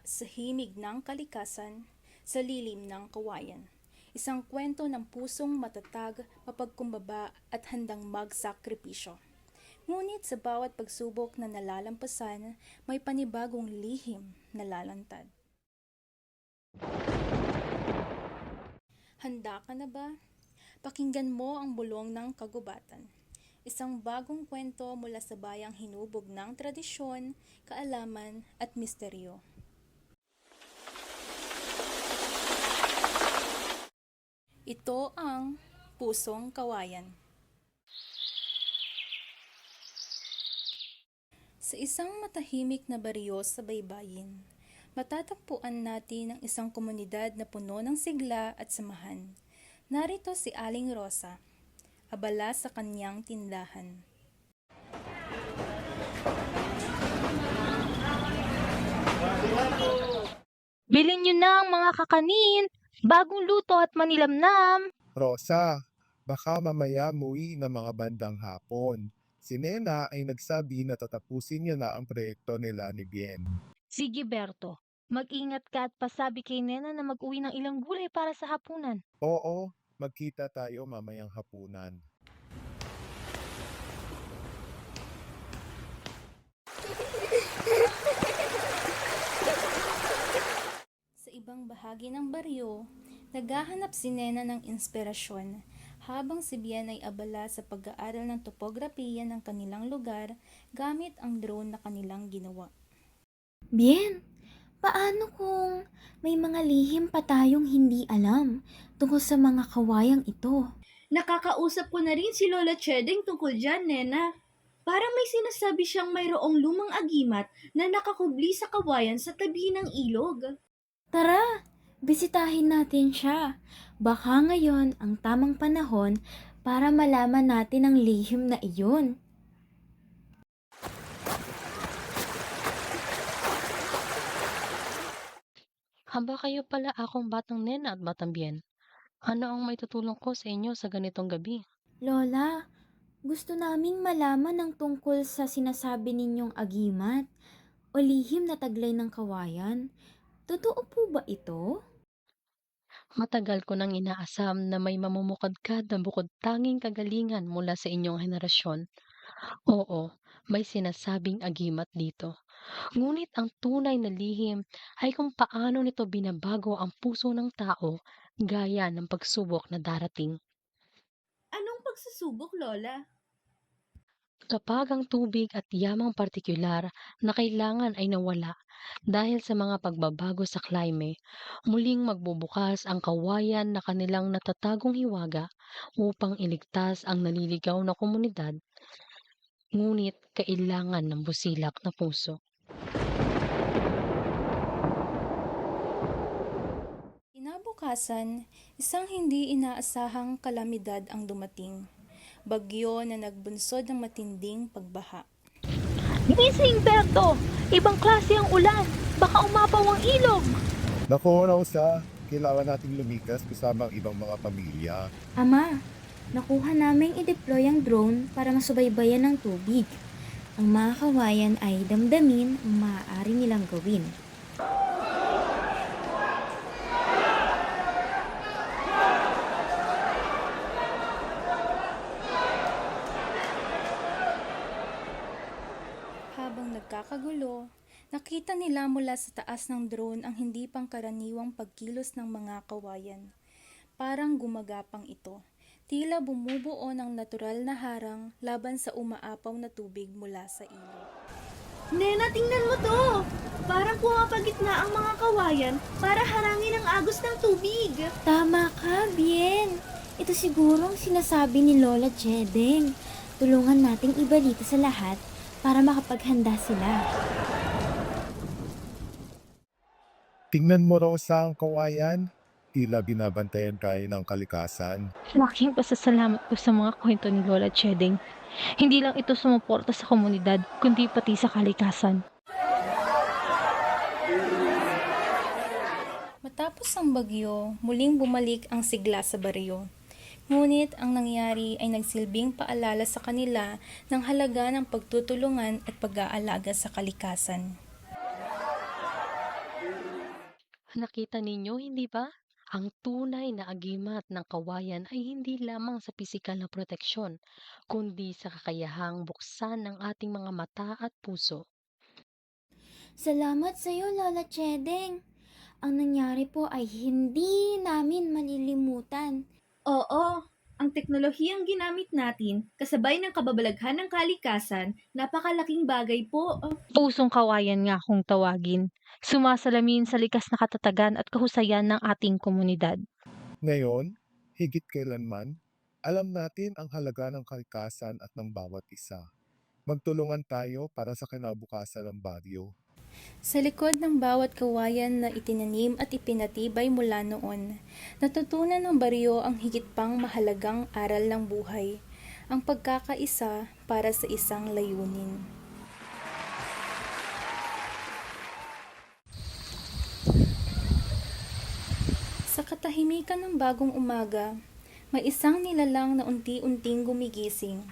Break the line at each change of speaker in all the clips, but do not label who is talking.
sa himig ng kalikasan, sa lilim ng kawayan. Isang kwento ng pusong matatag, mapagkumbaba at handang magsakripisyo. Ngunit sa bawat pagsubok na nalalampasan, may panibagong lihim na lalantad. Handa ka na ba? Pakinggan mo ang bulong ng kagubatan. Isang bagong kwento mula sa bayang hinubog ng tradisyon, kaalaman at misteryo. Ito ang Pusong Kawayan. Sa isang matahimik na baryo sa baybayin, matatagpuan natin ang isang komunidad na puno ng sigla at samahan. Narito si Aling Rosa, abala sa kanyang tindahan.
Bilhin nyo na ang mga kakanin, bagong luto at manilamnam.
Rosa, baka mamaya muwi ng mga bandang hapon. Si Nena ay nagsabi na tatapusin niya na ang proyekto nila ni Bien.
Sige Berto, mag-ingat ka at pasabi kay Nena na mag-uwi ng ilang gulay para sa hapunan.
Oo, magkita tayo mamayang hapunan.
Sa ibang bahagi ng baryo, naghahanap si Nena ng inspirasyon habang si Bien ay abala sa pag-aaral ng topografiya ng kanilang lugar gamit ang drone na kanilang ginawa.
Bien, paano kung may mga lihim pa tayong hindi alam tungkol sa mga kawayang ito?
Nakakausap ko na rin si Lola Chedeng tungkol dyan, Nena. Parang may sinasabi siyang mayroong lumang agimat na nakakubli sa kawayan sa tabi ng ilog.
Tara, bisitahin natin siya. Baka ngayon ang tamang panahon para malaman natin ang lihim na iyon.
Haba kayo pala akong batang Nena at batang Bien. Ano ang may tutulong ko sa inyo sa ganitong gabi?
Lola, gusto naming malaman ang tungkol sa sinasabi ninyong agimat o lihim na taglay ng kawayan. Totoo po ba ito?
Matagal ko nang inaasam na may mamumukadkad na bukod tanging kagalingan mula sa inyong henerasyon. Oo, may sinasabing agimat dito. Ngunit ang tunay na lihim ay kung paano nito binabago ang puso ng tao gaya ng pagsubok na darating.
Anong pagsusubok, Lola?
Kapag ang tubig at yamang partikular na kailangan ay nawala dahil sa mga pagbabago sa klime, muling magbubukas ang kawayan na kanilang natatagong hiwaga upang iligtas ang naliligaw na komunidad, ngunit kailangan ng busilak na puso.
Kinabukasan, isang hindi inaasahang kalamidad ang dumating. Bagyo na nagbunsod ng matinding pagbaha.
Gising, Berto! Ibang klase ang ulan! Baka umapaw ang ilog!
Naku, Rosa, kailangan nating lumikas kasama ang ibang mga pamilya.
Ama, nakuha naming i-deploy ang drone para masubaybayan ng tubig. Ang mga kawayan ay damdamin ang maaari nilang gawin.
Habang nagkakagulo, nakita nila mula sa taas ng drone ang hindi pangkaraniwang pagkilos ng mga kawayan. Parang gumagapang ito. Tila bumubuo ng natural na harang laban sa umaapaw na tubig mula sa ilog.
Nena, tingnan mo to! Parang pumapagitna ang mga kawayan para harangin ang agos ng tubig.
Tama ka, Bien. Ito siguro ang sinasabi ni Lola Chedeng. Tulungan nating ibalita sa lahat para makapaghanda sila.
Tingnan mo, Rosa, ang kawayan. Tila binabantayan tayo ng kalikasan.
Laking pasasalamat ko sa mga kwento ni Lola Chedeng. Hindi lang ito sumuporta sa komunidad, kundi pati sa kalikasan.
Matapos ang bagyo, muling bumalik ang sigla sa baryo. Ngunit ang nangyari ay nagsilbing paalala sa kanila ng halaga ng pagtutulungan at pag-aalaga sa kalikasan.
Nakita ninyo, hindi ba? Ang tunay na agimat ng kawayan ay hindi lamang sa pisikal na proteksyon, kundi sa kakayahang buksan ng ating mga mata at puso.
Salamat sa iyo, Lola Chedeng. Ang nangyari po ay hindi namin malilimutan.
Oo, ang teknolohiyang ginamit natin, kasabay ng kababalaghan ng kalikasan, napakalaking bagay po.
Pusong kawayan nga kung tawagin, sumasalamin sa likas na katatagan at kahusayan ng ating komunidad.
Ngayon, higit kailanman, alam natin ang halaga ng kalikasan at ng bawat isa. Magtulungan tayo para sa kinabukasan ng baryo.
Sa likod ng bawat kawayan na itinanim at ipinatibay mula noon, natutunan ng baryo ang higit pang mahalagang aral ng buhay, ang pagkakaisa para sa isang layunin. Sa katahimikan ng bagong umaga, may isang nilalang na unti-unting gumigising.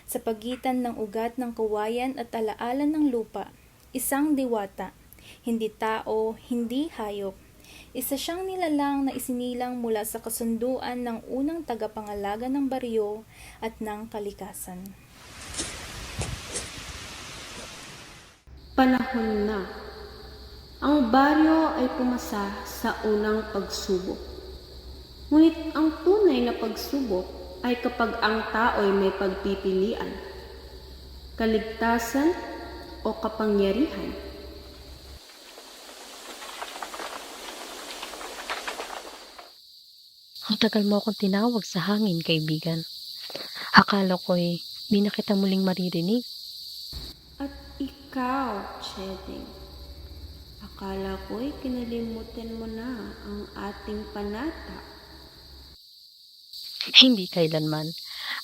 Sa pagitan ng ugat ng kawayan at alaala ng lupa, isang diwata, hindi tao, hindi hayop. Isa siyang nilalang na isinilang mula sa kasunduan ng unang tagapangalaga ng baryo at ng kalikasan.
Panahon na. Ang baryo ay pumasa sa unang pagsubok. Ngunit ang tunay na pagsubok ay kapag ang tao'y may pagpipilian, kaligtasan o kapangyarihan.
Ang tagal mo akong tinawag sa hangin, kaibigan. Akala ko'y di na kita muling maririnig.
At ikaw, Chedeng, akala ko'y kinalimutan mo na ang ating panata.
Hindi kailanman.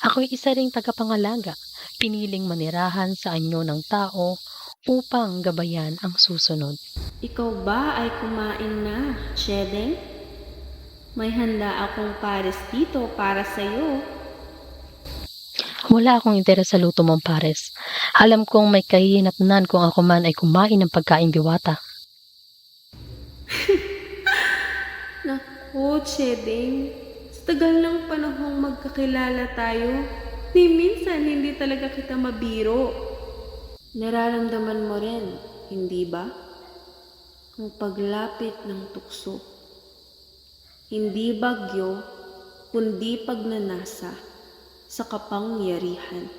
Ako'y isa ring tagapangalaga, piniling manirahan sa anyo ng tao upang gabayan ang susunod.
Ikaw ba ay kumain na, Chedeng? May handa akong pares dito para sa'yo.
Wala akong interes sa luto mong pares. Alam kong may kahihinatnan kung ako man ay kumain ng pagkain diwata.
Naku, Chedeng, sa tagal ng panahong magkakilala tayo, ni minsan hindi talaga kita mabiro. Nararamdaman mo rin, hindi ba? Ang paglapit ng tukso. Hindi bagyo, kundi pagnanasa sa kapangyarihan.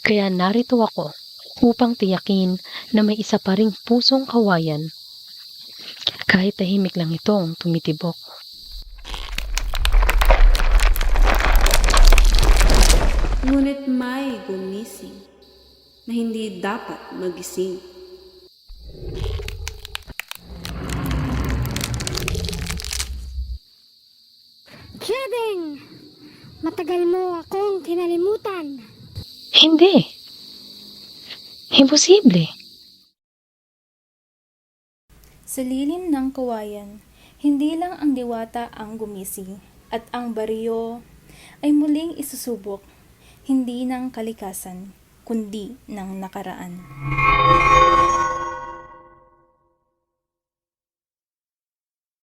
Kaya narito ako upang tiyakin na may isa pa ring pusong kawayan. Kahit tahimik lang itong tumitibok.
Ngunit may gumising na hindi dapat magising.
Chedeng! Matagal mo akong kinalimutan.
Hindi. Imposible.
Sa lilim ng kawayan, hindi lang ang diwata ang gumising at ang baryo ay muling isusubok, hindi ng kalikasan, kundi ng nakaraan.